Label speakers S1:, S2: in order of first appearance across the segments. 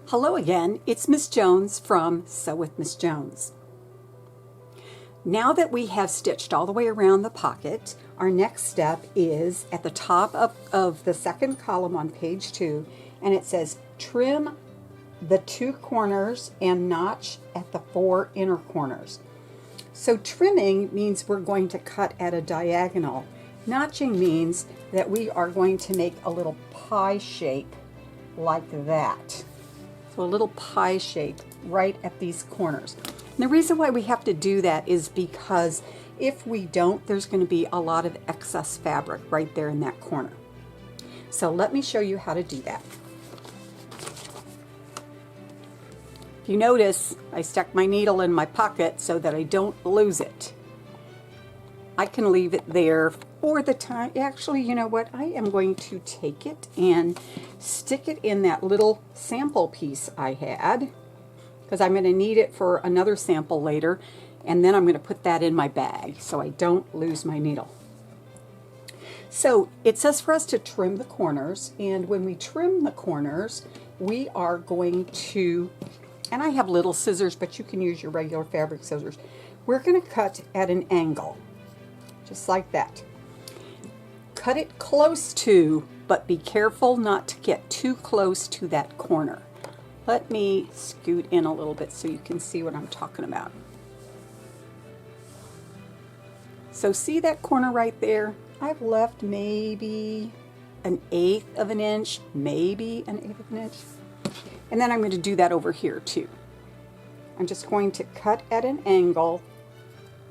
S1: Hello again, it's Miss Jones from Sew with Miss Jones. Now that we have stitched all the way around the pocket, our next step is at the top of the second column on page 2, and it says trim the 2 corners and notch at the 4 inner corners. So trimming means we're going to cut at a diagonal. Notching means that we are going to make a little pie shape like that. So a little pie shape right at these corners. And the reason why we have to do that is because if we don't, there's going to be a lot of excess fabric right there in that corner. So let me show you how to do that. If you notice, I stuck my needle in my pocket so that I don't lose it. I can leave it there for the time. Actually, you know what? I am going to take it and stick it in that little sample piece I had, because I'm going to need it for another sample later, and then I'm going to put that in my bag so I don't lose my needle. So it says for us to trim the corners, and when we trim the corners, we are going to, and I have little scissors, but you can use your regular fabric scissors. We're going to cut at an angle, just like that. Cut it close to, but be careful not to get too close to that corner. Let me scoot in a little bit so you can see what I'm talking about. So see that corner right there? I've left maybe 1/8 of an inch, maybe 1/8 of an inch. And then I'm going to do that over here too. I'm just going to cut at an angle,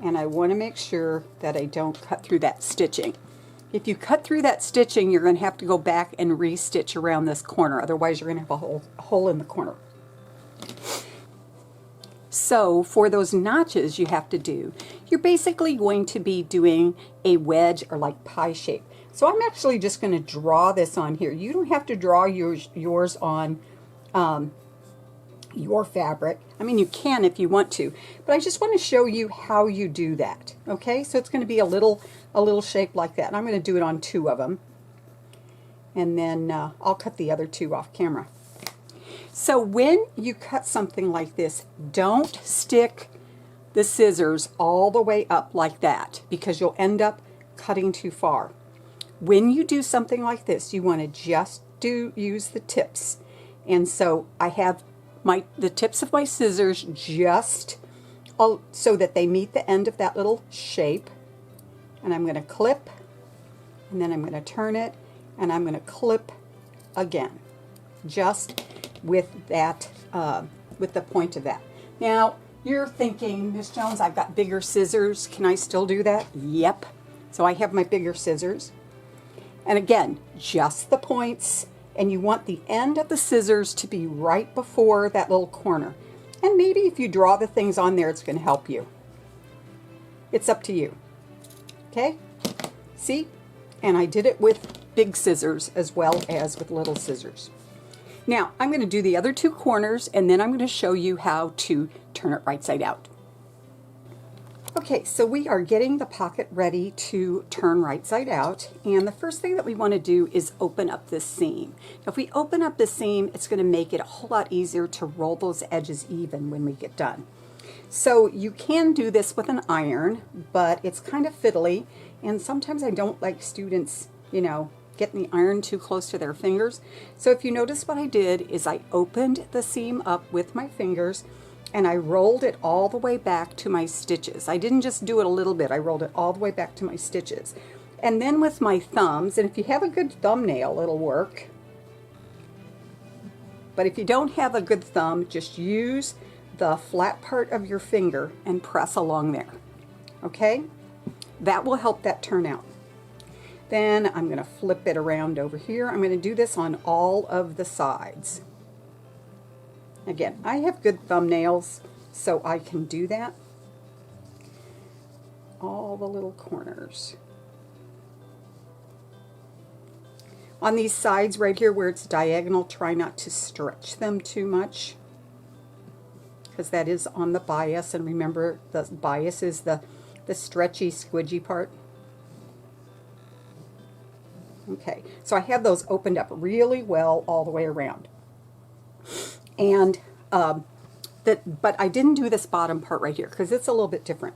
S1: and I want to make sure that I don't cut through that stitching. If you cut through that stitching, you're going to have to go back and re-stitch around this corner. Otherwise, you're going to have a hole in the corner. So for those notches you have to do, you're basically going to be doing a wedge or like pie shape. So I'm actually just going to draw this on here. You don't have to draw yours on your fabric. I mean, you can if you want to, but I just want to show you how you do that. Okay, so it's going to be a little shape like that, and I'm going to do it on 2 of them, and then I'll cut the other 2 off camera. So when you cut something like this, don't stick the scissors all the way up like that, because you'll end up cutting too far. When you do something like this, you want to just use the tips, and so I have the tips of my scissors just so that they meet the end of that little shape, and I'm going to clip, and then I'm going to turn it, and I'm going to clip again, just with that, with the point of that. Now you're thinking, Miss Jones, I've got bigger scissors. Can I still do that? Yep. So I have my bigger scissors, and again, just the points. And you want the end of the scissors to be right before that little corner. And maybe if you draw the things on there, it's going to help you. It's up to you. Okay? See? And I did it with big scissors as well as with little scissors. Now, I'm going to do the other 2 corners, and then I'm going to show you how to turn it right side out. Okay, so we are getting the pocket ready to turn right side out, and the first thing that we want to do is open up this seam. Now, if we open up the seam, it's going to make it a whole lot easier to roll those edges even when we get done. So you can do this with an iron, but it's kind of fiddly, and sometimes I don't like students, you know, getting the iron too close to their fingers. So if you notice, what I did is I opened the seam up with my fingers, and I rolled it all the way back to my stitches. I didn't just do it a little bit, I rolled it all the way back to my stitches. And then with my thumbs, and if you have a good thumbnail, it'll work. But if you don't have a good thumb, just use the flat part of your finger and press along there. Okay? That will help that turn out. Then I'm going to flip it around over here. I'm going to do this on all of the sides. Again, I have good thumbnails, so I can do that. All the little corners. On these sides right here where it's diagonal, try not to stretch them too much, because that is on the bias, and remember, the bias is the stretchy, squidgy part. Okay, so I have those opened up really well all the way around. And but I didn't do this bottom part right here because it's a little bit different.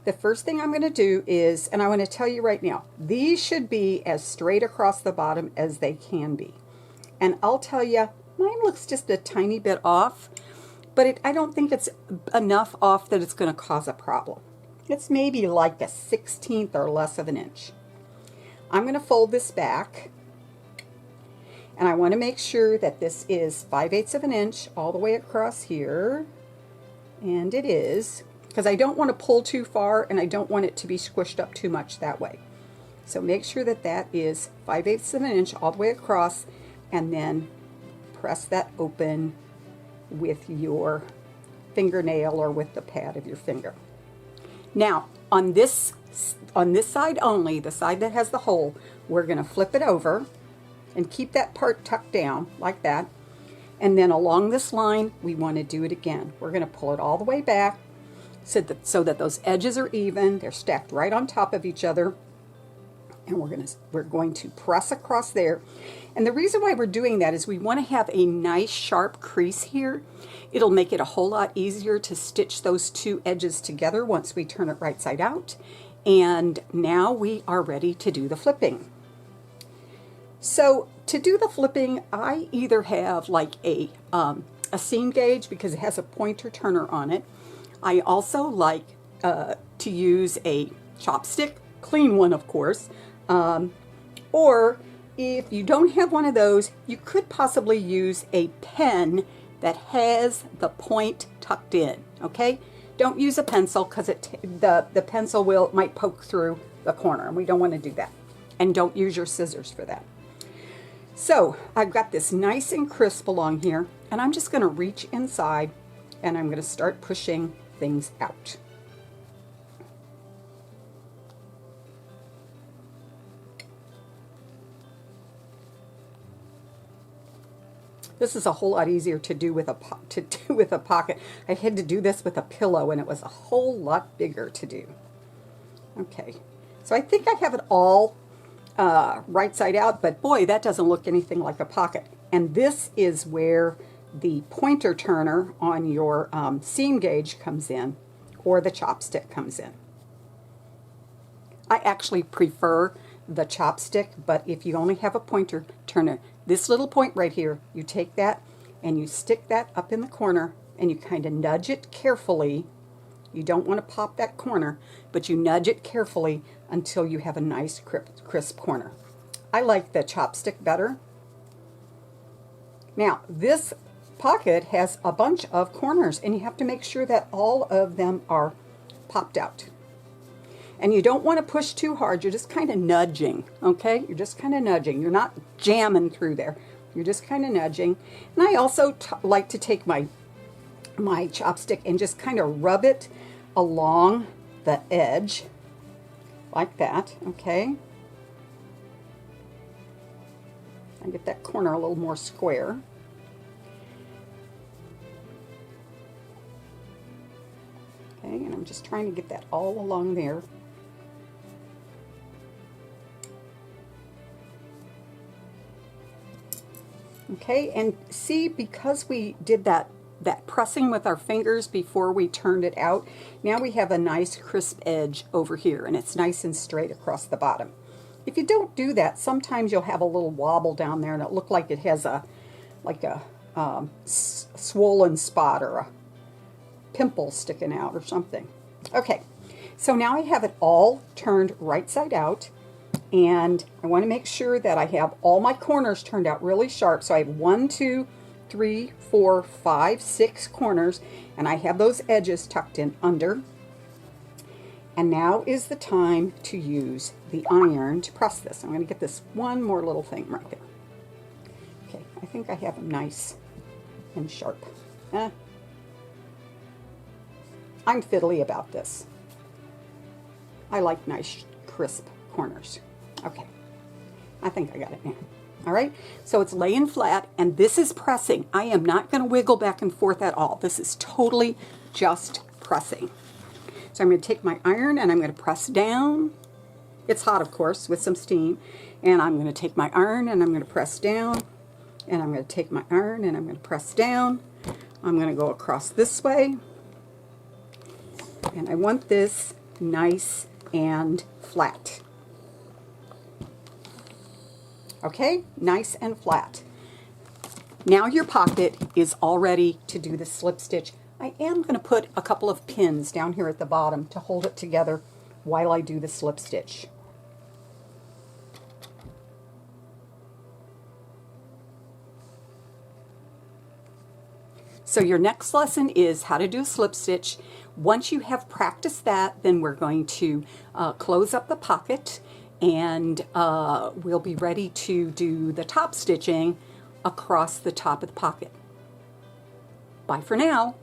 S1: The first thing I'm going to do is, and I want to tell you right now, these should be as straight across the bottom as they can be. And I'll tell you, mine looks just a tiny bit off, but I don't think it's enough off that it's going to cause a problem. It's maybe like a 1/16 or less of an inch. I'm going to fold this back, and I want to make sure that this is 5/8 of an inch all the way across here, and it is, because I don't want to pull too far and I don't want it to be squished up too much that way. So make sure that that is 5/8 of an inch all the way across, and then press that open with your fingernail or with the pad of your finger. Now, on this side only, the side that has the hole, we're going to flip it over and keep that part tucked down like that. And then along this line, we want to do it again. We're going to pull it all the way back so that those edges are even. They're stacked right on top of each other. And we're going to press across there. And the reason why we're doing that is we want to have a nice sharp crease here. It'll make it a whole lot easier to stitch those two edges together once we turn it right side out. And now we are ready to do the flipping. So to do the flipping, I either have like a seam gauge because it has a pointer turner on it. I also like to use a chopstick, clean one of course, or if you don't have one of those, you could possibly use a pen that has the point tucked in, okay? Don't use a pencil because the pencil might poke through the corner, and we don't want to do that. And don't use your scissors for that. So I've got this nice and crisp along here, and I'm just going to reach inside and I'm going to start pushing things out. This is a whole lot easier to do with a pocket. I had to do this with a pillow, and it was a whole lot bigger to do. Okay, so I think I have it all right side out, but boy, that doesn't look anything like a pocket. And this is where the pointer turner on your seam gauge comes in, or the chopstick comes in. I actually prefer the chopstick, but if you only have a pointer turner, this little point right here, you take that and you stick that up in the corner and you kind of nudge it carefully. You don't want to pop that corner, but you nudge it carefully until you have a nice crisp corner. I like the chopstick better. Now, this pocket has a bunch of corners, and you have to make sure that all of them are popped out. And you don't want to push too hard. You're just kind of nudging, okay? You're just kind of nudging. You're not jamming through there. You're just kind of nudging. And I also like to take my chopstick and just kind of rub it along the edge like that, okay? I get that corner a little more square. Okay, and I'm just trying to get that all along there. Okay, and see, because we did that pressing with our fingers before we turned it out, now we have a nice crisp edge over here, and it's nice and straight across the bottom. If you don't do that, sometimes you'll have a little wobble down there, and it look like it has a swollen spot or a pimple sticking out or something. Okay, so now I have it all turned right side out. And I want to make sure that I have all my corners turned out really sharp. So I have 1, 2, 3, 4, 5, 6 corners, and I have those edges tucked in under. And now is the time to use the iron to press this. I'm going to get this one more little thing right there. Okay, I think I have them nice and sharp. I'm fiddly about this. I like nice, crisp corners. Okay, I think I got it now. All right, so it's laying flat, and this is pressing. I am not going to wiggle back and forth at all. This is totally just pressing. So I'm going to take my iron and I'm going to press down. It's hot, of course, with some steam. And I'm going to take my iron and I'm going to press down. And I'm going to take my iron and I'm going to press down. I'm going to go across this way, and I want this nice and flat. Okay, nice and flat. Now your pocket is all ready to do the slip stitch. I am going to put a couple of pins down here at the bottom to hold it together while I do the slip stitch. So your next lesson is how to do a slip stitch. Once you have practiced that, then we're going to close up the pocket, and we'll be ready to do the top stitching across the top of the pocket. Bye for now.